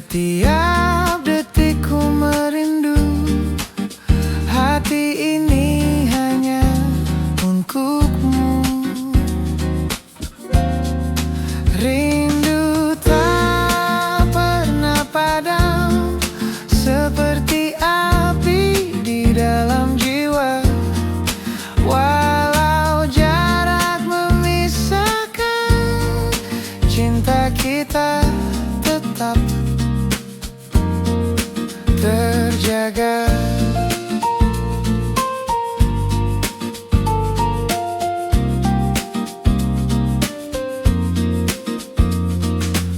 Setiap detikku merindu, hati ini hanya untukmu. Rindu tak pernah padam, seperti api di dalam jiwa. Walau jarak memisahkan, cinta kita tetap terjaga.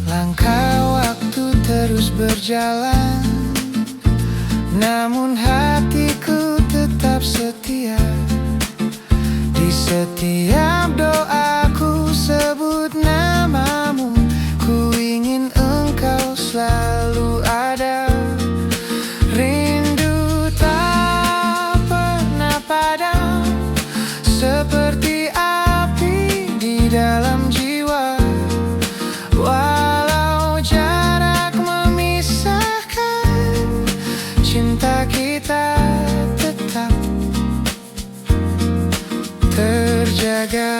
Langkah waktu terus berjalan, namun hatiku tetap setia. Di setiap doaku sebut namamu, ku ingin engkau selalu ada. Rindu tak pernah padam, seperti api di dalam jiwa. Walau jarak memisahkan, cinta kita tetap terjaga.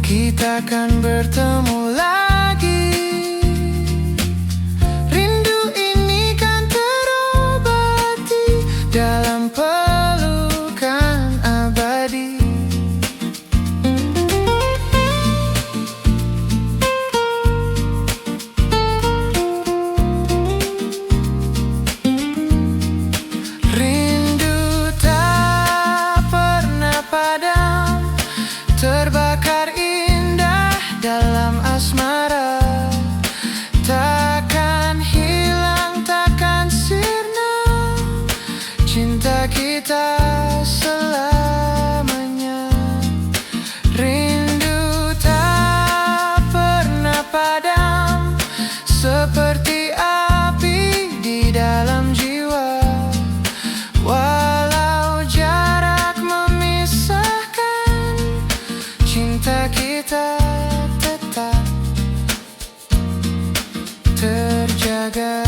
Kita akan bertemu lagi. Rindu ini kan terobati dalam pelukan abadi. Rindu tak pernah padam, terbakar dalam asmara. Takkan hilang, takkan sirna, cinta kita selamanya. Rindu tak pernah padam, seperti api di dalam jiwa. Walau jarak memisahkan, cinta kita terjaga.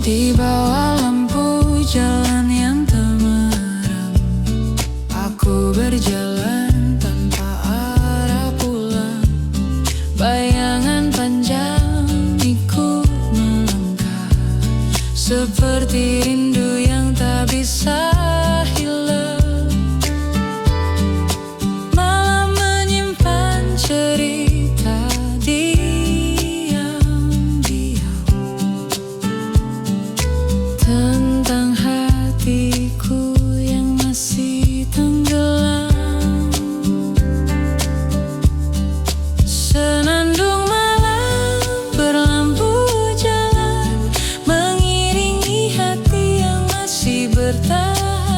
Di bawah lampu jalan yang temaram, aku berjalan tanpa arah pulang. Bayangan panjang ikut melangkah, seperti rindu yang tak bisa hilang. Malam menyimpan cerita tentang hatiku yang masih tenggelam. Senandung malam berlampu jalan, mengiringi hati yang masih bertahan.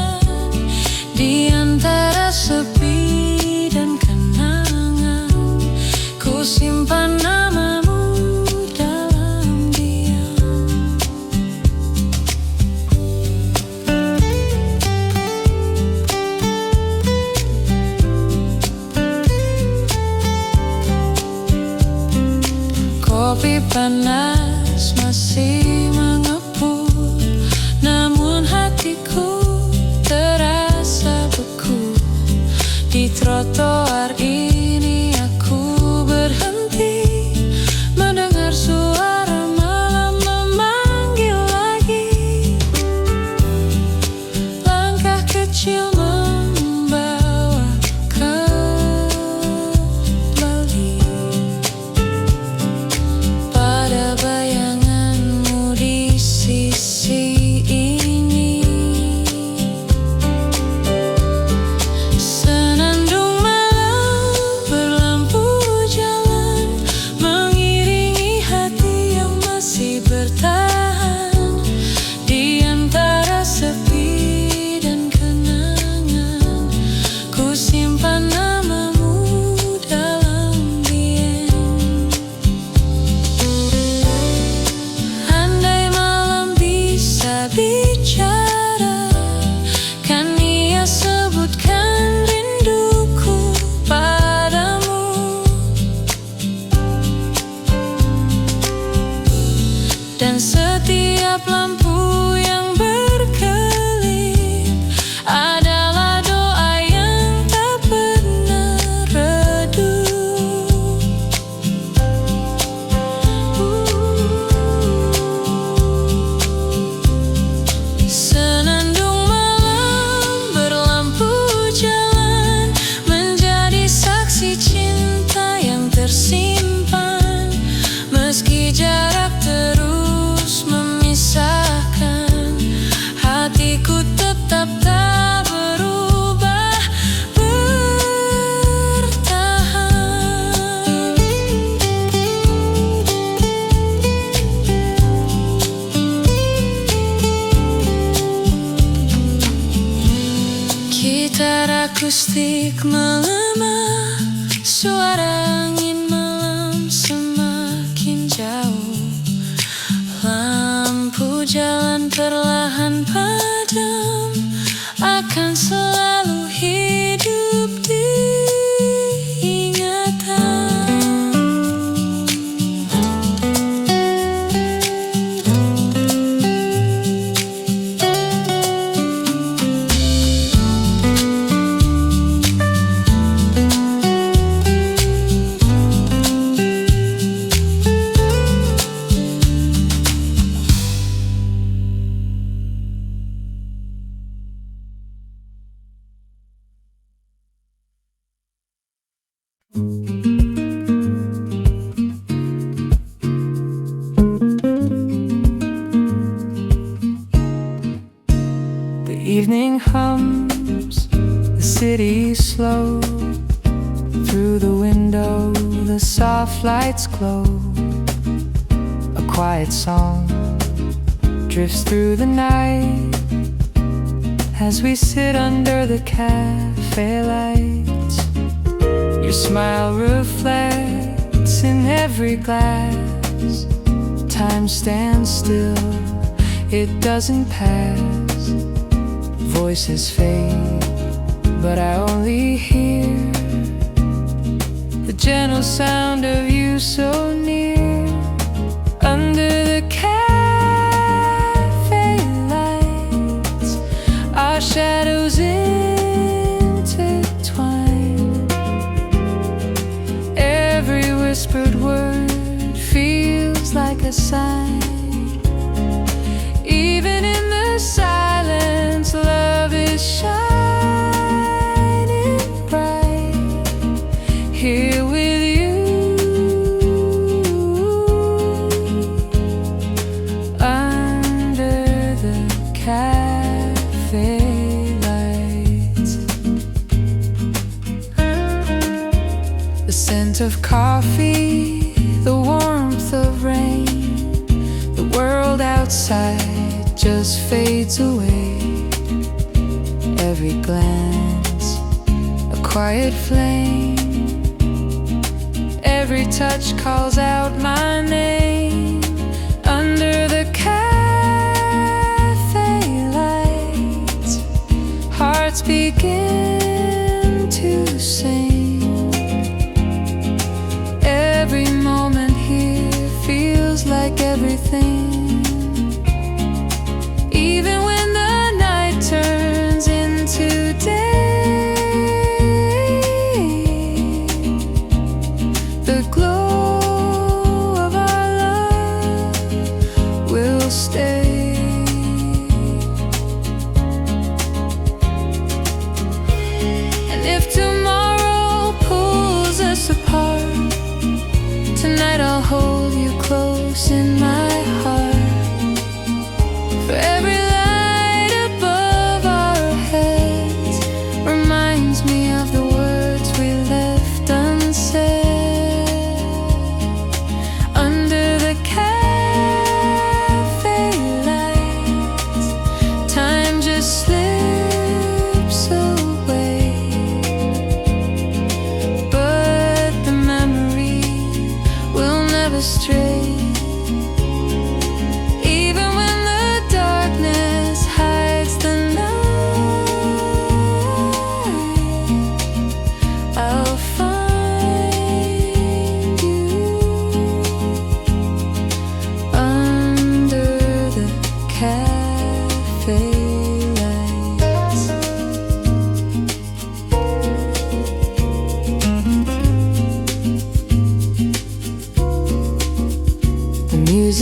Setiap lampu yang berkelip adalah doa yang tak pernah redup. Senandung malam berlampu jalan menjadi saksi cinta yang tersimpan, meski jarak terus memisahkan. Hatiku tetap tak berubah, bertahan. Gitar akustik melemah, suara angin malam semakin jauh. Lampu jalan perlahan padam, akan selalu hidup di ingatan. The evening hums, the city slow. Through the window, the soft lights glow. A quiet song drifts through the night as we sit under the cafe lights. Your smile reflects in every glass. Time stands still, it doesn't pass. Voices fade, but I only hear the gentle sound of you so near. Under the cafe lights, our shadows intertwine. Every whispered word feels like a sign. Even in the silence, love is shining bright here with you. Under the cafe lights, the scent of coffee, the warmth of rain. The world outside just fades away. Every glance, a quiet flame. Every touch calls out my name. Under the cafe lights, hearts begin to sing. Every moment here feels like everything. Even when the night turns into day, the glow of our love will stay. And if tomorrow pulls us apart, tonight I'll hold you close in my heart. For every light above our heads reminds me of the words we left unsaid. Under the cafe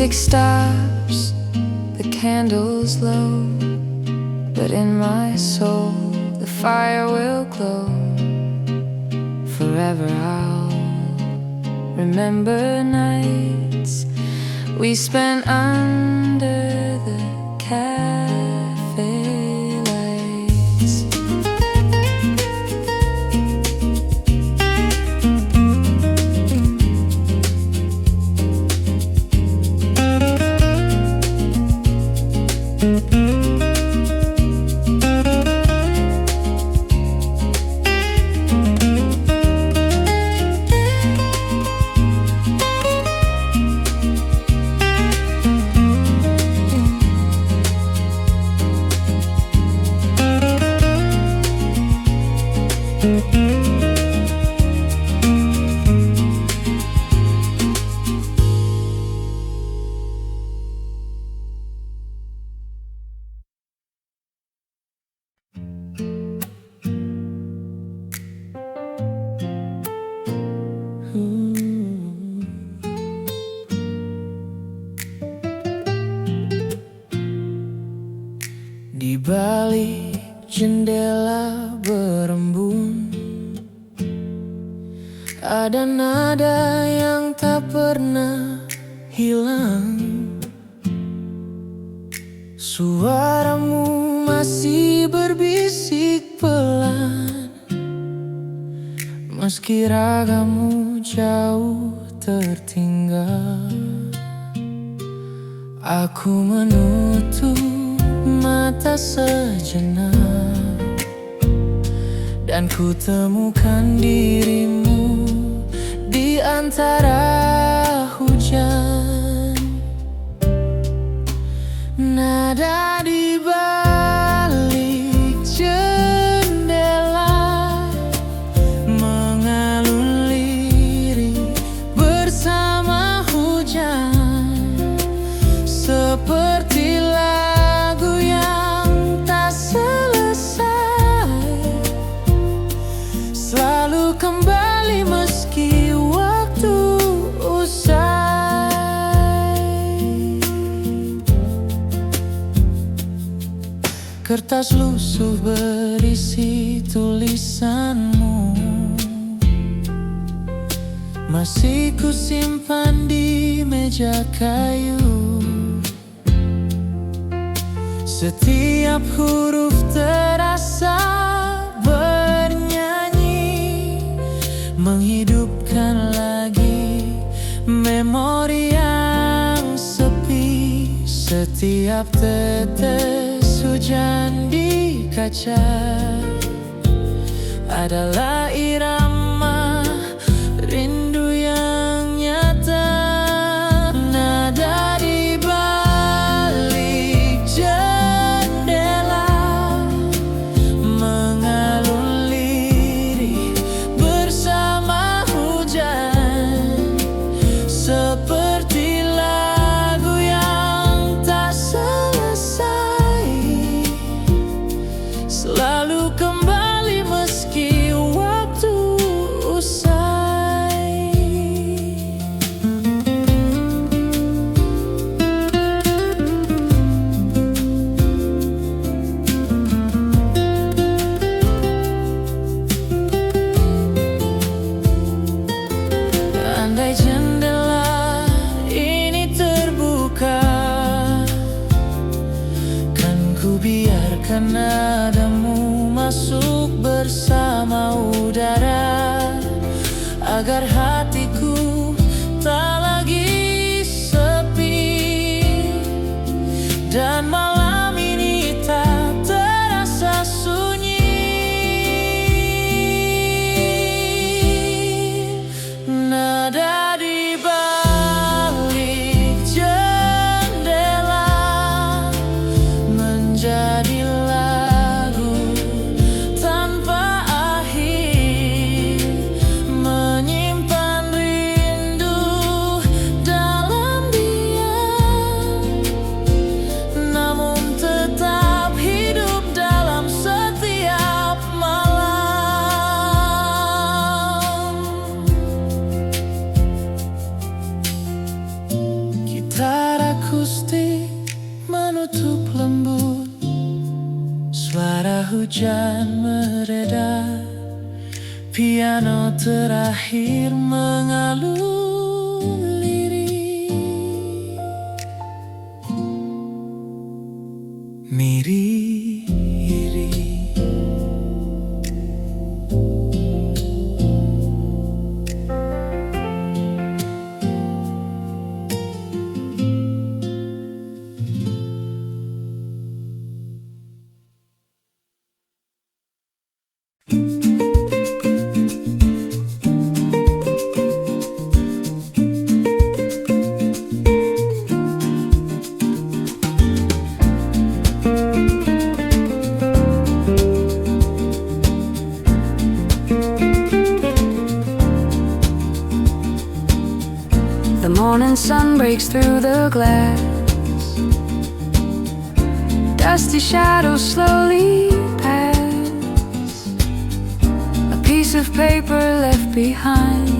music stops, the candles low, but in my soul the fire will glow. Forever I'll remember nights we spent under the cafe lights. Di balik jendela berembun, ada nada yang tak pernah hilang. Suaramu masih berbisik pelan, meski ragamu jauh tertinggal. Aku menutup mata sejenak dan ku temukan dirimu di antara hujan. Nada di balik jendela mengalun lirik bersama hujan, seperti lagu yang tak selesai, selalu kembali meski waktu usai. Kertas lusuh berisi tulisanmu masih ku simpan di meja kayu. Setiap huruf terasa bernyanyi, menghidupkan lagi memori yang sepi. Setiap tetes hujan di kaca adalah irama rindu yang nyata. Nada di balik jendela mengalun lirik bersama hujan, seperti lagu yang tak selesai, selalu kembali meski waktu usai. Andai jendela ini terbuka, kan ku biarkan nadamu masuk bersama udara, agar hatiku tak lagi sepi dan malam ini tak terasa sunyi. Nada di balik jendela menjadi lagu tanpa akhir, menyimpan rindu dalam diam, namun menutup lembut, suara hujan mereda, piano terakhir mengalun lirik. Miri-iri The morning sun breaks through the glass. Dusty shadows slowly pass. A piece of paper left behind.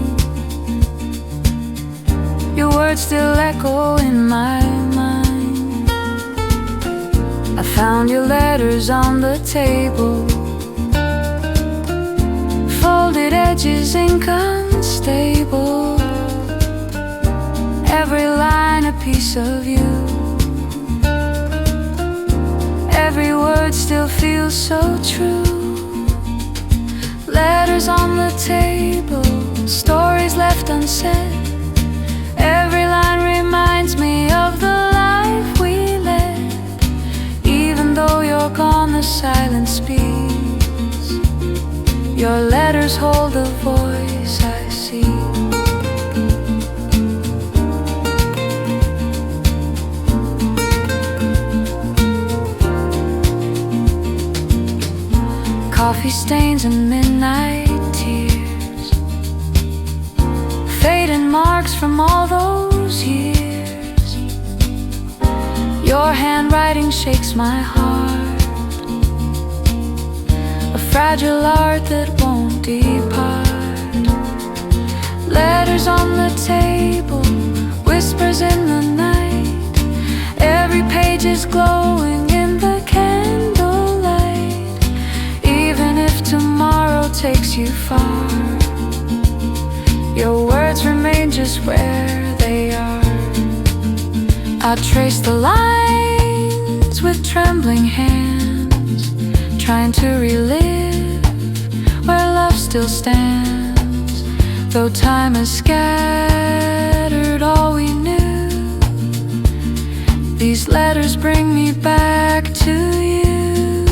Your words still echo in my mind. I found your letters on the table, folded edges ink unstable. Every line a piece of you. Every word still feels so true. Letters on the table, stories left unsaid. Every line reminds me of the life we led. Even though you're gone, the silence speaks. Your letters hold the voice I see. Coffee stains and midnight tears, fading marks from all those years. Your handwriting shakes my heart, a fragile art that won't depart. Letters on the table, whispers in the night. Every page is glowing in the candlelight. Even if tomorrow takes you far, your words remain just where they are. I trace the lines with trembling hands, trying to relive where love still stands. Though time has scattered all we knew, these letters bring me back to you.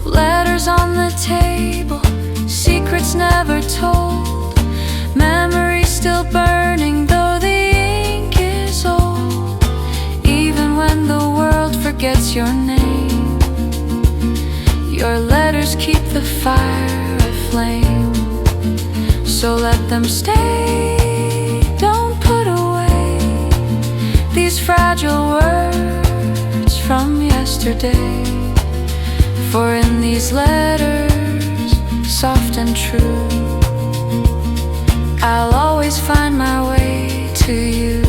Letters on the table, secrets never told, memories still burning though the ink is old. Even when the world forgets your name, your letters keep the fire aflame. So let them stay, don't put away these fragile words from yesterday. For in these letters, soft and true, I'll always find my way to you.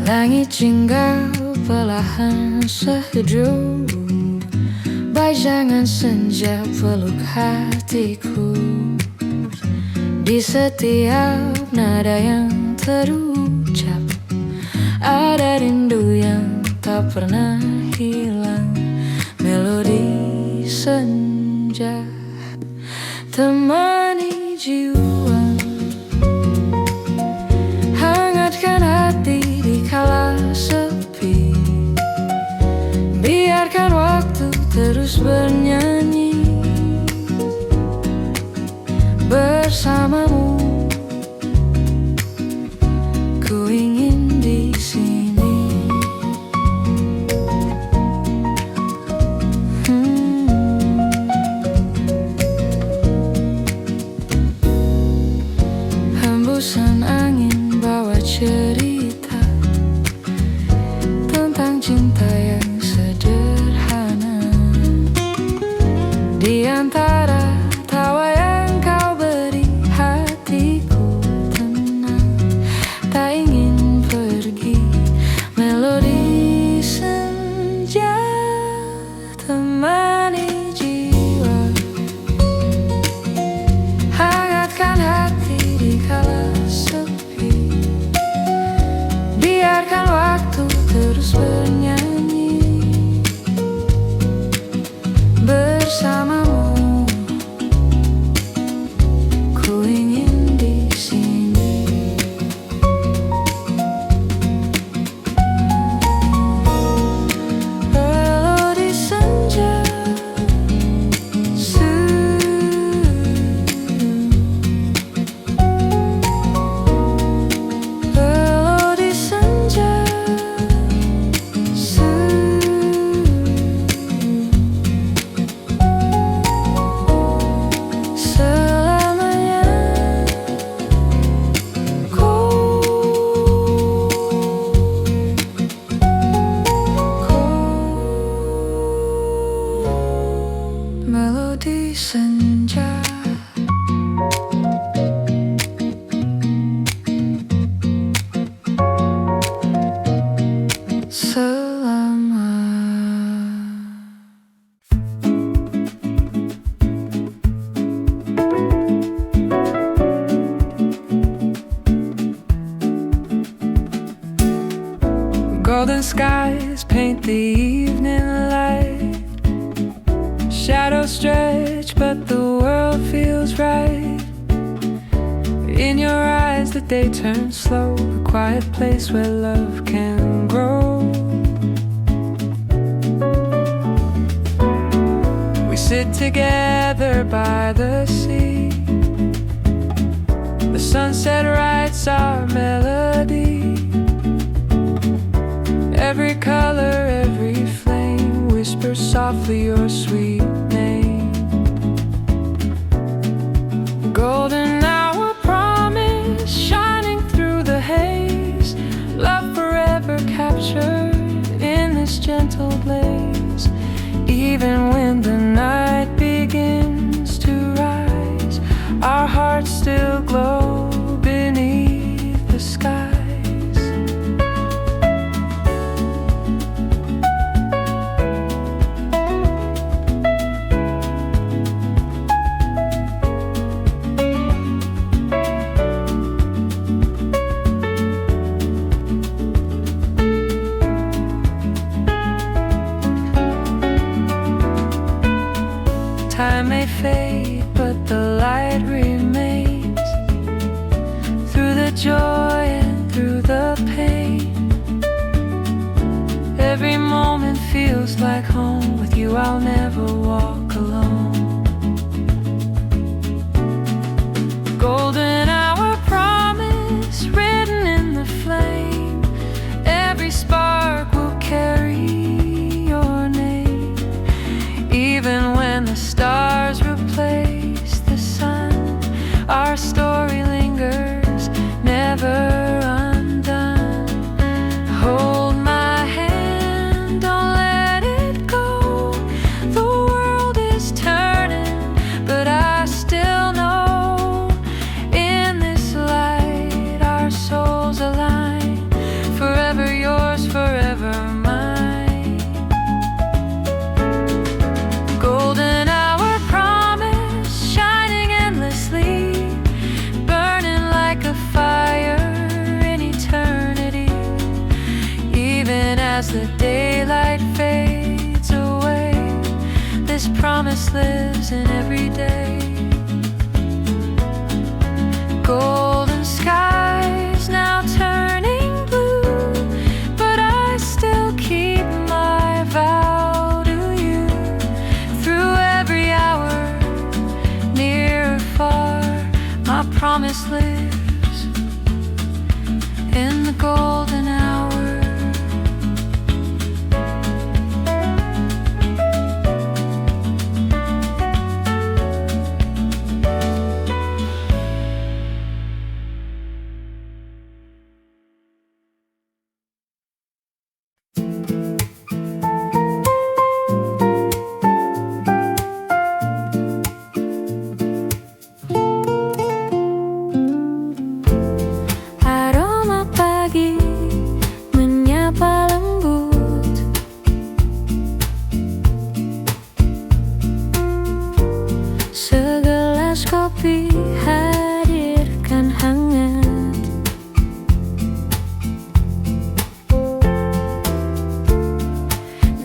Langit jingga perlahan sehedup, bayangan senja peluk hatiku. Di setiap nada yang terucap, ada rindu yang tak pernah hilang. Melodi senja temani jiwa, hangatkan hati di kala sepi. Biarkan waktu terus bernyanyi bersamamu. Ku ingin di sini. di senja. Golden skies paint the evening light. Shadows stretch, but the world feels right. In your eyes, the day turns slow, a quiet place where love can grow. We sit together by the sea. The sunset writes our melody. Every color, every flame whispers softly your sweet name. Golden hour promise shining through the haze. Love forever captured in this gentle blaze. Even when the night begins to rise, our hearts still glow beneath the skies. Time may fade, but the light remains. Through the joy and through the pain, every moment feels like home. With you I'll never walk alone. Golden hour promise written in the flame. Every spark will carry your name. Even when the stars replace the sun, our story lingers, never undone. Hold my hand, don't let it go. The world is turning, but I still know in this light our souls align. Forever yours, forever mine. Golden hour promise shining endlessly, burning like a fire in eternity. Even as the daylight fades away, this promise lives in every day. Golden skies now turning blue, but I still keep my vow to you. Through every hour, near or far, my promise lives in the golden hour. Aroma pagi menyapa lembut. Segelas kopi hadirkan hangat.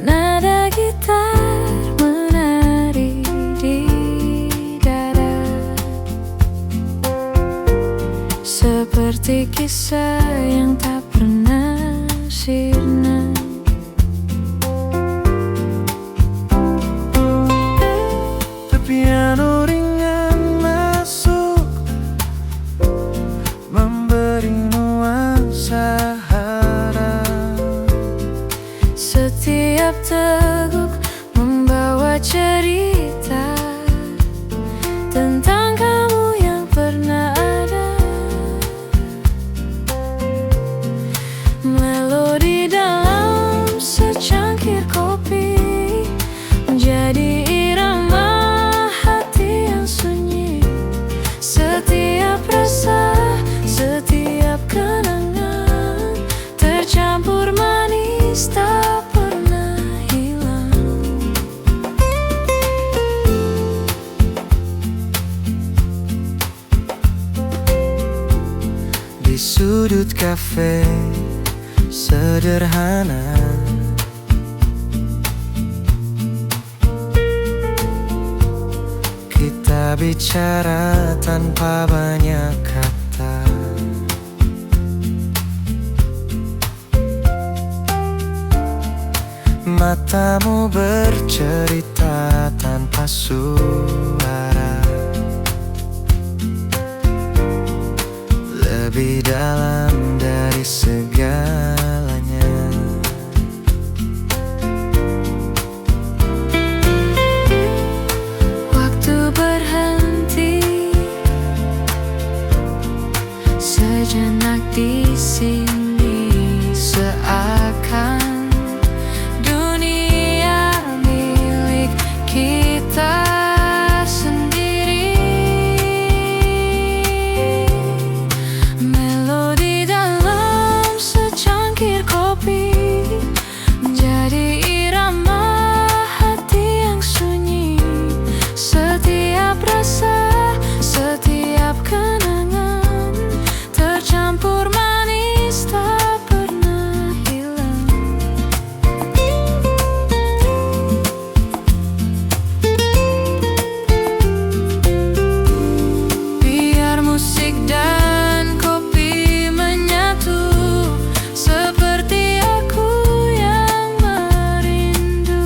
Nada gitar menari di dada, seperti kisah yang tak pernah sirna. Piano ringan masuk, memberi nuansa harap. Setiap teguk membawa cerita tentang kamu yang pernah ada. Melodi dalam sudut kafe sederhana, kita bicara tanpa banyak kata. Matamu bercerita tanpa suara, lebih dalam dari segalanya. Waktu berhenti sejenak di sini, seakan dunia milik kita sendiri. Melodi dalam secangkir kopi menjadi irama hati yang sunyi. Setiap rasa, setiap kenangan tercampur manis tak pernah hilang. Biar musik dan kopi menyatu, seperti aku yang merindu.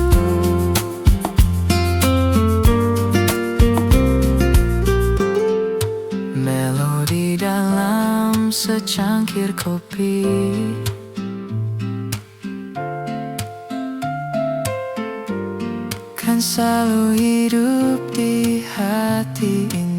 Melodi dalam secangkir kopi kan selalu hidup di hati ini.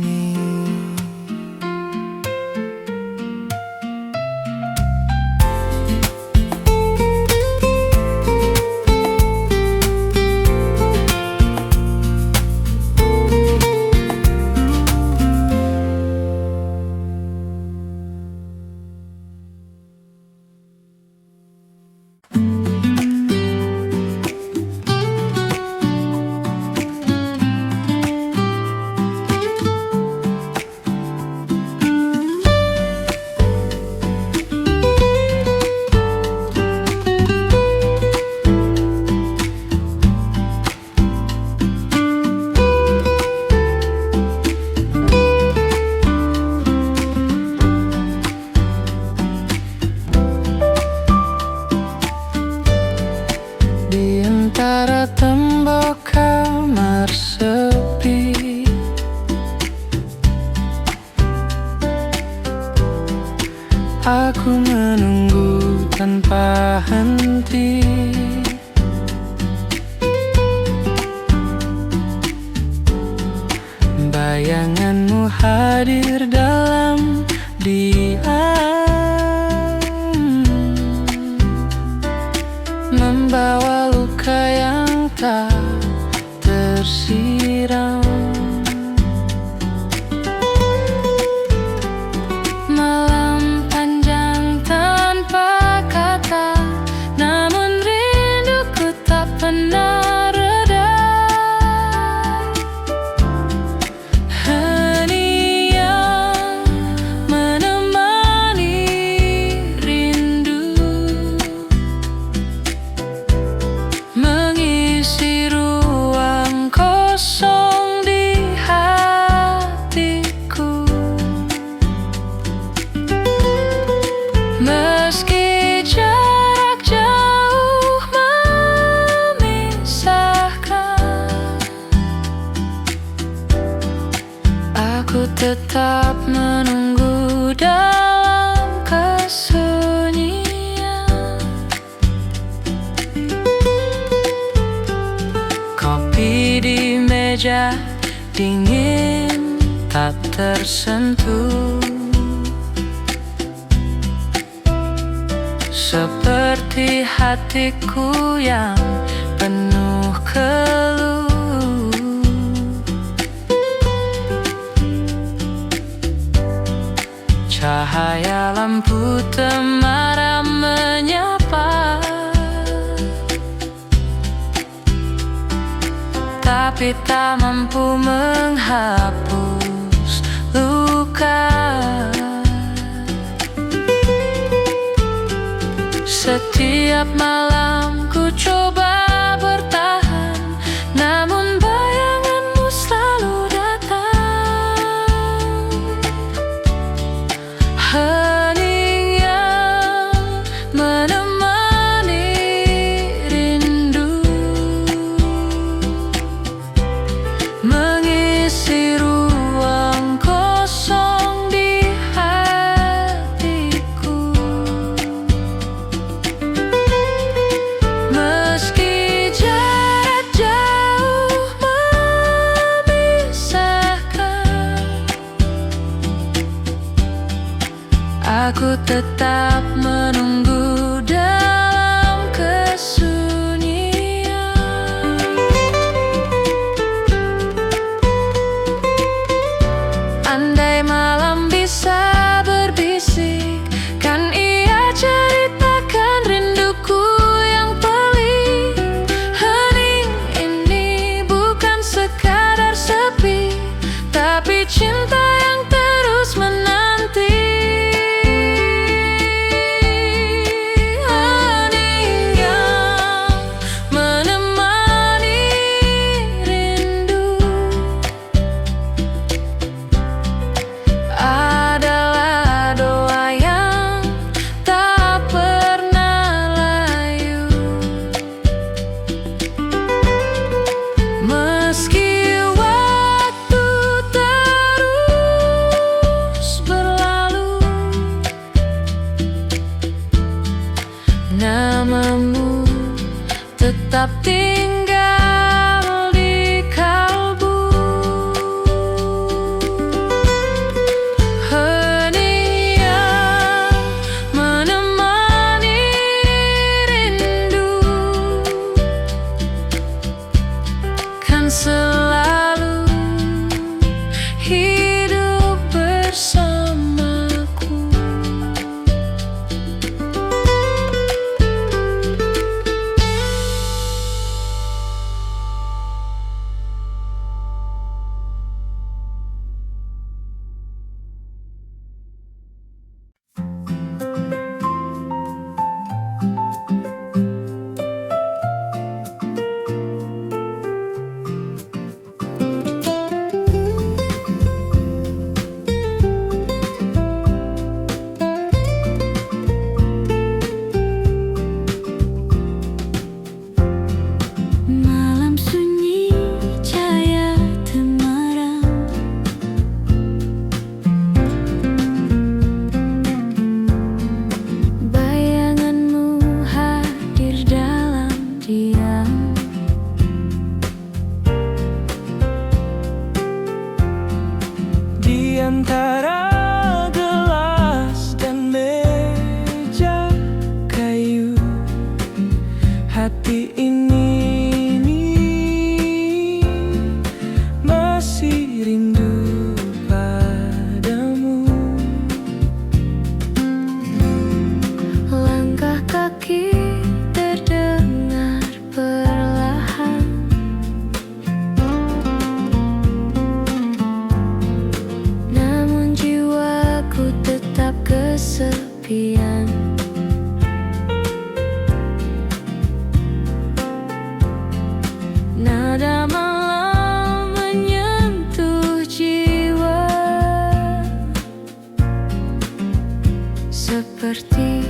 Di antara tembok kamar sepi, aku menunggu tanpa henti. Bayanganmu hadir dalam diam, membawa luka yang tak tersiram. Malam panjang tanpa kata, namun rinduku tak pernah reda. Hanya menemani rindu, mengisi ruang kosong di hatiku. Meski jarak jauh memisahkan, aku tetap menunggu dalam kesunyian. Kopi di meja dingin tak tersentuh, seperti hatiku yang penuh keluh. Cahaya lampu temaram menyapa, tapi tak mampu menghapus luka. Setiap malam ku coba bertahan, namun bayanganmu selalu datang. Hening yang menemani rindu, mengisi ruang kosong di hatiku. Meski jarak jauh memisahkan, aku tetap menunggu dalam kesunyian. Andai malam bisa berbisik, kan ia ceritakan rinduku yang pelik. Hening ini bukan sekadar sepi, tapi cinta yang terus menanti. Hening yang menemani rindu adalah doa yang tak pernah layu. Meski waktu terus berlalu, namamu tetap tinggal di kalbu. Hening yang menemani rindu kan selalu hidup bersamaku. Malam sunyi, cahaya temaram, bayanganmu hadir dalam diam. Di antara gelas dan meja kayu, hati ini masih rindu padamu. Langkah kaki terdengar perlahan, namun jiwaku tetap kesepian. Nada malam menyentuh jiwa, seperti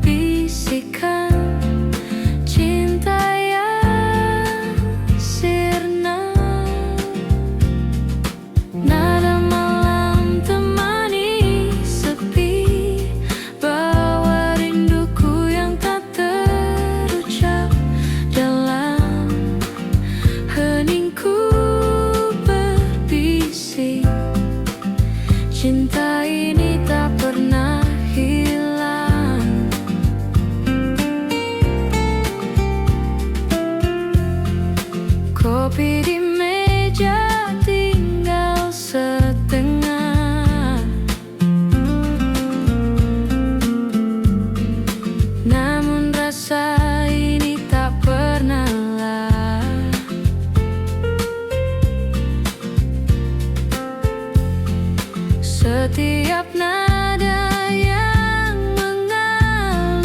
bisikan cinta yang sirna. Nada malam temani sepi, bawa rinduku yang tak terucap dalam heningku berbisik. Cinta ini tak pernah hilang. Kopi di meja tinggal setengah, namun rasa ini tak pernah lah. Setiap nada yang mengalun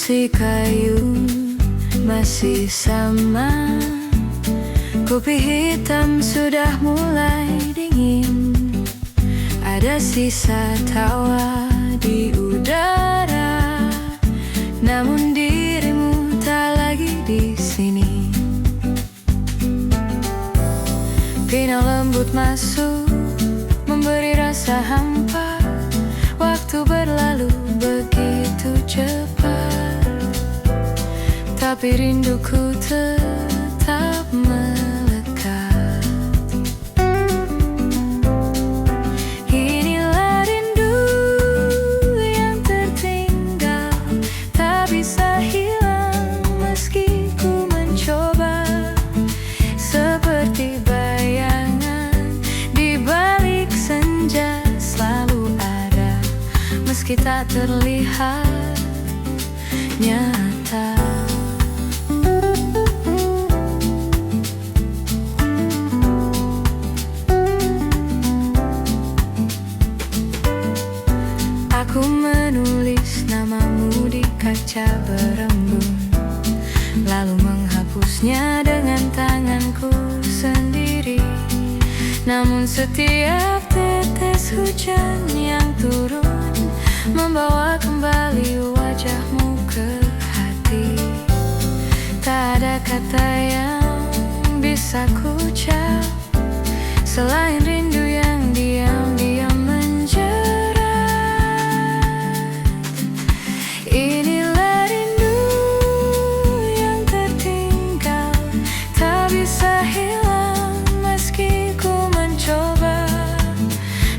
kursi kayu masih sama. Kopi hitam sudah mulai dingin. Ada sisa tawa di udara, namun dirimu tak lagi di sini. Pinang lembut masuk, memberi rasa hampa. Waktu berlalu begitu cepat, tapi rinduku tetap melekat. Inilah rindu yang tertinggal, tak bisa hilang meski ku mencoba. Seperti bayangan di balik senja, selalu ada meski tak terlihat nyata. Aku menulis namamu di kaca berembun, lalu menghapusnya dengan tanganku sendiri. Namun setiap tetes hujan yang turun membawa kembali wajahmu ke hati. Tak ada kata yang bisa ku ucap selain rindu yang diam-diam menjerat. Inilah rindu yang tertinggal, tak bisa hilang meski ku mencoba.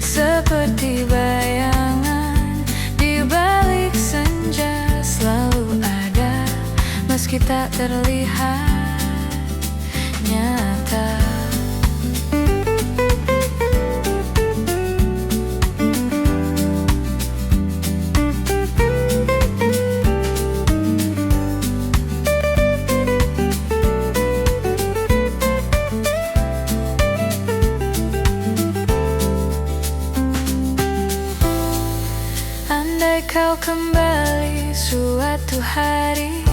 Seperti bayangan di balik senja, selalu ada meski tak terlihat nyata. Andai kau kembali suatu hari,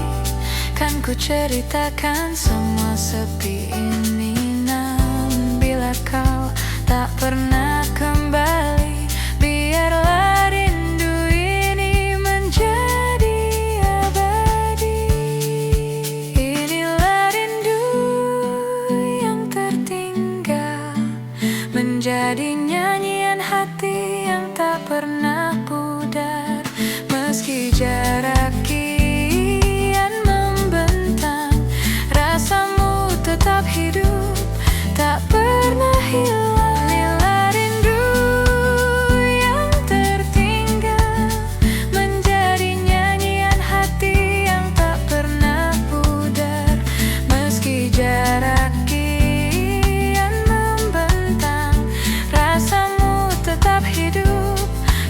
kan ku ceritakan semua sepi ini. Namun bila kau tak pernah kembali, biarlah rindu ini menjadi abadi. Inilah rindu yang tertinggal, menjadi nyanyian hati yang tak pernah pudar. Meski jarak kian membentang, rasamu tetap hidup, tak pernah hilang. Inilah rindu yang tertinggal, menjadi nyanyian hati yang tak pernah pudar. Meski jarak kian membentang, rasamu tetap hidup,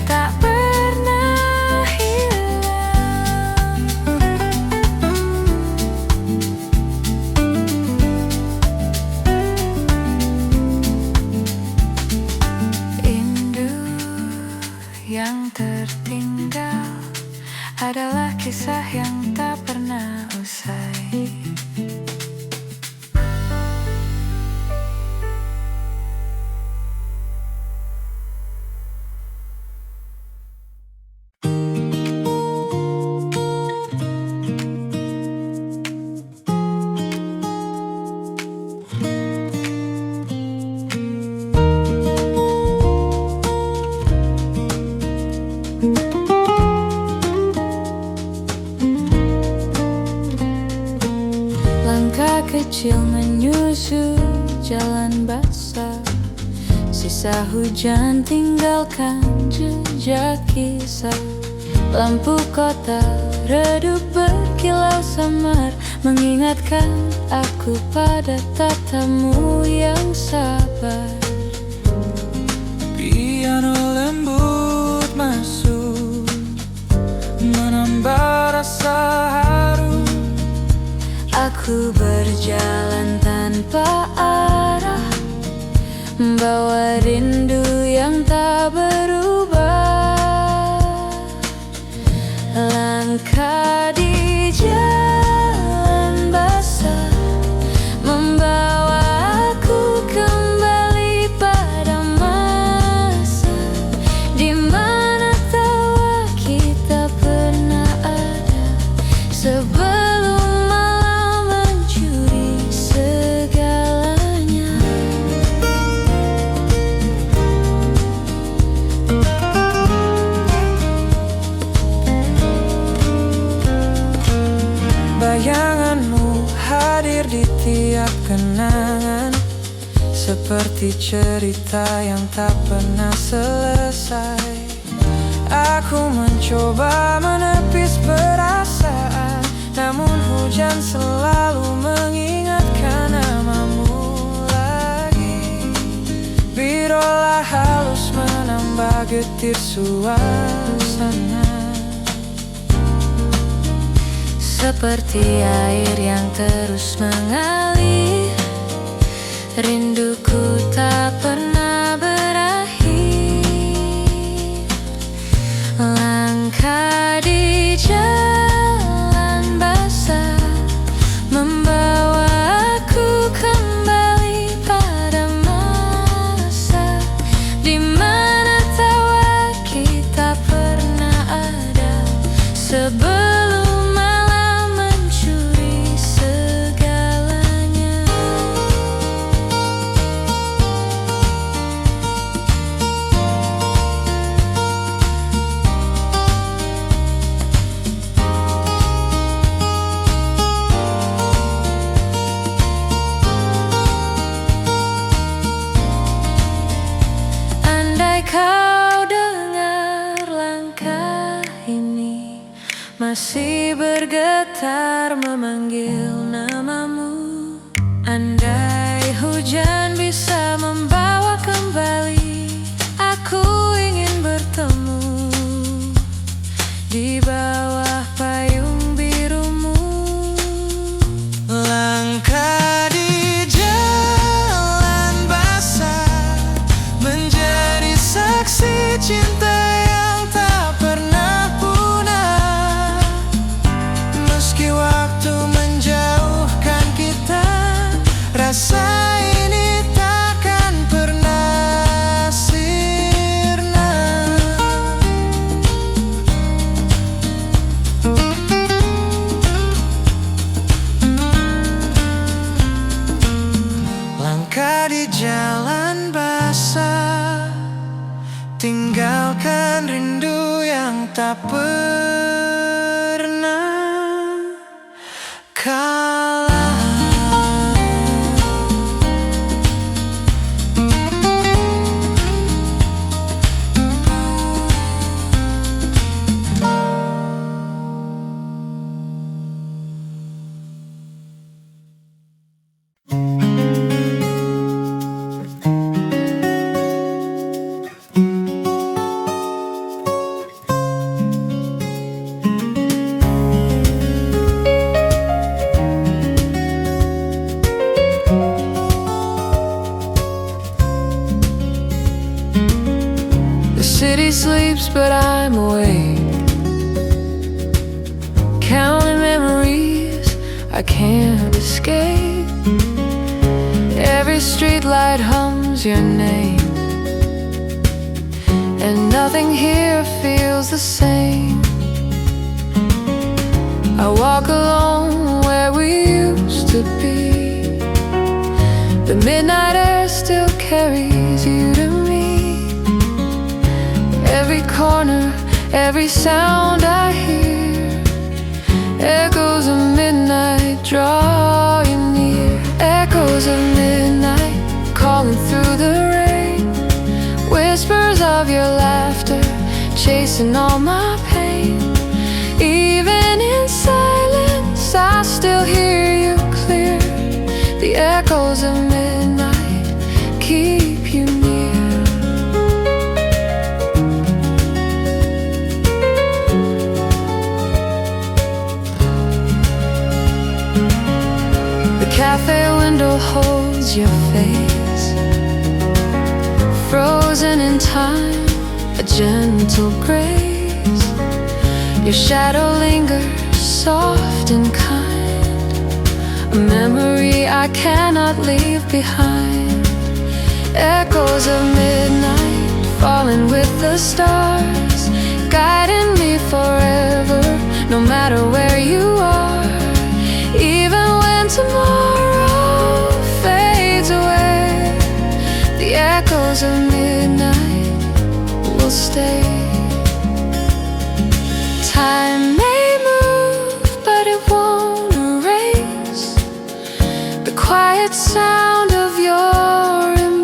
tak pernah hilang. Rindu yang tertinggal adalah kisah yang tak pernah usai. Langkah kecil menyusul jalan basah, sisa hujan tinggalkan jejak kisah. Lampu kota redup berkilau samar, mengingatkan aku pada tatamu yang sabar. Piano lembut masuk, menambah rasa haru. Aku berjalan tanpa arah, bawa rindu yang tak berubah. Langkah di seperti cerita yang tak pernah selesai. Aku mencoba menepis perasaan, namun hujan selalu mengingatkan namamu lagi. Biola halus menambah getir suasana, seperti air yang terus mengalir. Rinduku tak pernah berakhir. Langkah di jalan basah membawa aku kembali pada masa di mana tawa kita pernah ada, sebelum malam mencuri segalanya. Andai kau dengar langkah ini masih bergetar memanggil namamu. Andai hujan bisa membawa kembali, aku ingin bertemu di bawah payung birumu. langkah di jalan basah menjadi saksi cinta yang tak pernah punah. Meski waktu menjauhkan kita, rasa ini takkan pernah sirna. Langkah di jalan basah, tinggalkan rindu yang tak pernah kalah. The city sleeps, but I'm awake, counting memories I can't escape. Every streetlight hums your name, and nothing here feels the same. I walk alone where we used to be. The midnight air still carries you to me. Every corner, every sound I hear, echoes of midnight draw you near. Echoes of midnight calling through the rain, whispers of your laughter chasing all my pain. Even in silence I still hear you clear. The echoes of midnight keep you near. The cafe window holds your face, frozen in time, a gentle grace. Your shadow lingers soft and kind, a memory I cannot leave behind. Echoes of midnight falling with the stars, guiding me forever, no matter where you are. Even when tomorrow fades away, the echoes of midnight will stay. Time may move, but it won't erase the quiet sound of your embrace.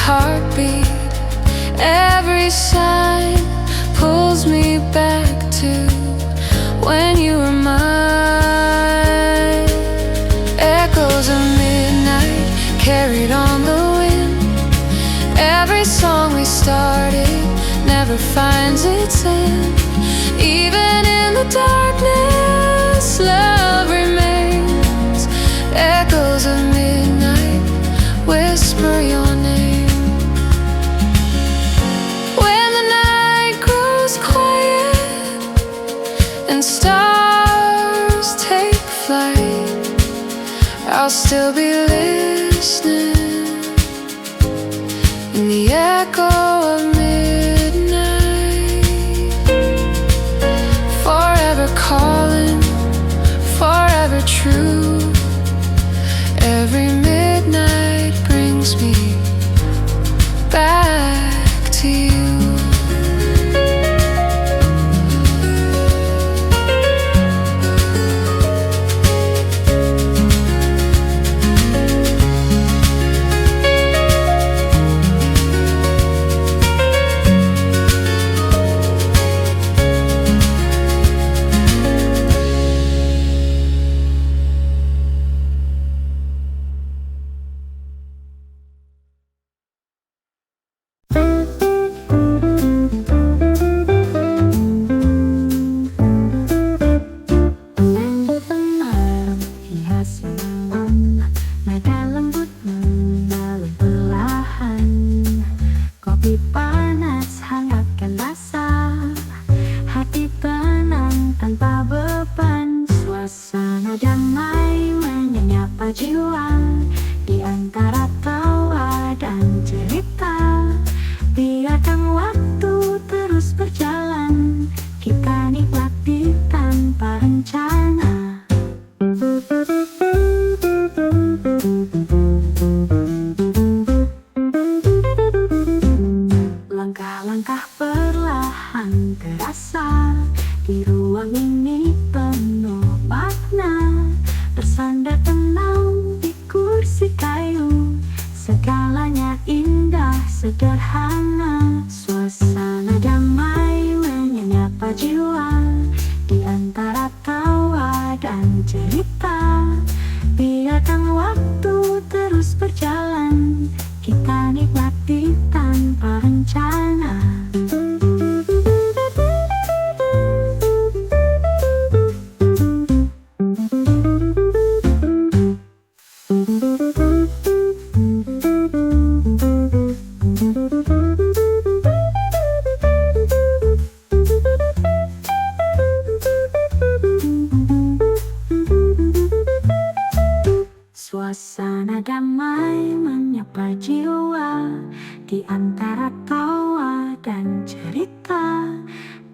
heartbeat, every sign pulls me back to when you were mine. Echoes of midnight carried on the wind. Every song we started never finds its end. Even in the darkness, love remains. Echoes of midnight whisper your name. When the night grows quiet and stars take flight, I'll still be listening in the echo of midnight, forever calling, forever true. Every midnight brings me back to you. Jiwa di antara tawa dan cerita, biarkan waktu terus berjalan, kita nikmati tanpa rencana. Langkah-langkah perlahan terasa di ruang ini penuh makna. Bersandar tenang di kursi kayu, segalanya indah sederhana. Suasana damai menyapa jiwa di antara tawa dan cerita. Biarkan waktu terus berjalan, kita nikmati tanpa rencana. Suasana damai menyapa jiwa di antara tawa dan cerita.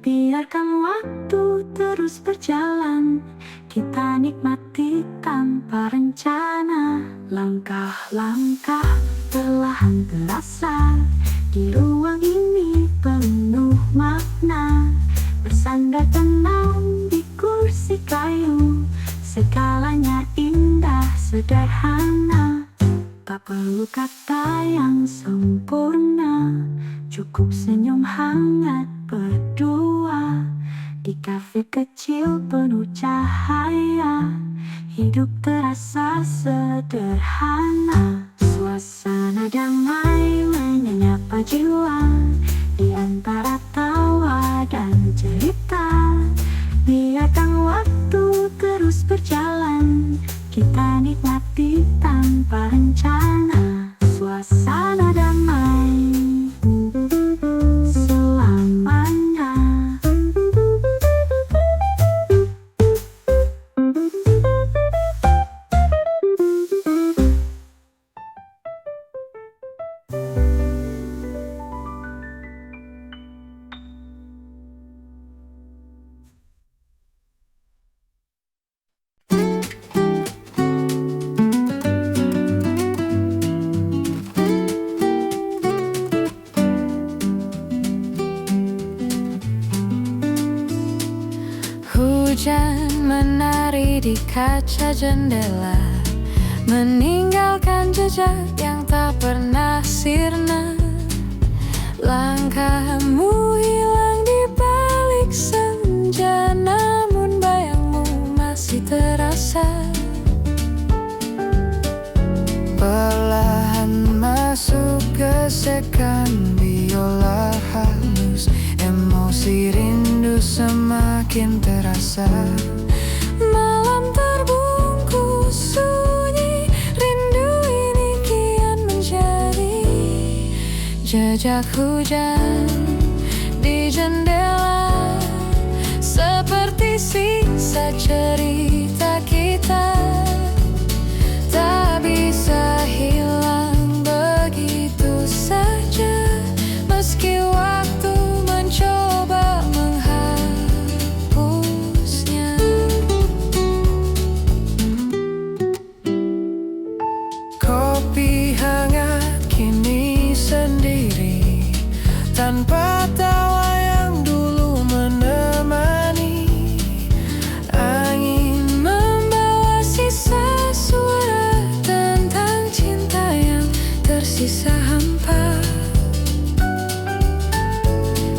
Biarkan waktu terus berjalan, kita nikmati tanpa rencana. Langkah-langkah perlahan terasa di ruang ini penuh makna. Bersandar tenang di kursi kayu, segalanya indah sederhana. Tak perlu kata yang sempurna, cukup senyum hangat berdua. Di kafe kecil penuh cahaya, hidup terasa sederhana. Suasana damai menyapa jiwa di antara tawa dan cerita. Biarkan waktu terus berjalan, kita nikmati tanpa rencana. Suasana damai selamanya. Hujan di kaca jendela, meninggalkan jejak yang tak pernah sirna. Langkahmu hilang di balik senja, namun bayangmu masih terasa. Perlahan masuk gesekan biola halus, emosi rindu semakin terasa. Malam terbungkus sunyi, rindu ini kian menjadi jejak hujan di jendela, seperti sisa cerita kita. Tak bisa hilang begitu saja, meski waktu mencoba menghapusnya. Kopi hangat kini sendiri, tanpa tawa yang dulu menemani. Angin membawa sisa suara tentang cinta yang tersisa hampa.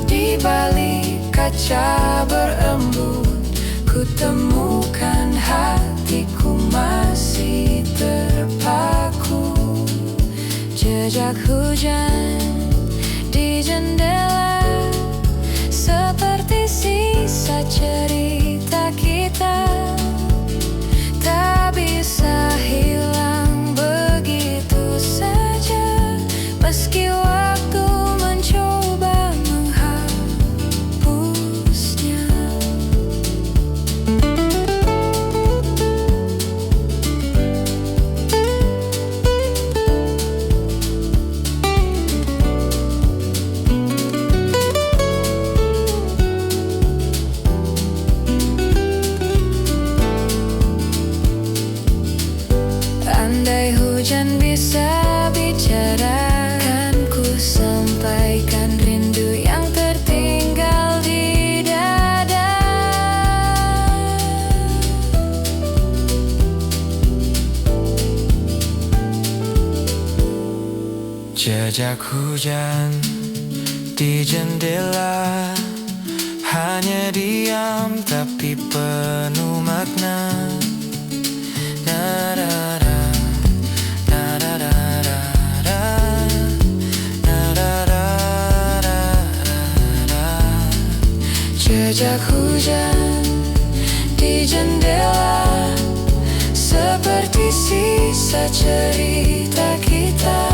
Di balik kaca berembun, ku temukan hatiku masih terpaku. Jejak hujan di jendela, seperti sisa cerita kita. Tak bisa hilang begitu saja, meski waktu mencoba menghapusnya. Andai hujan bisa bicara, kan ku sampaikan rindu yang tertinggal di dada. Jejak hujan di jendela, hanya diam tapi penuh makna. Na-da-da, na-da-da-da-da, na-da-da-da-da-da. Jejak hujan di jendela, seperti sisa cerita kita.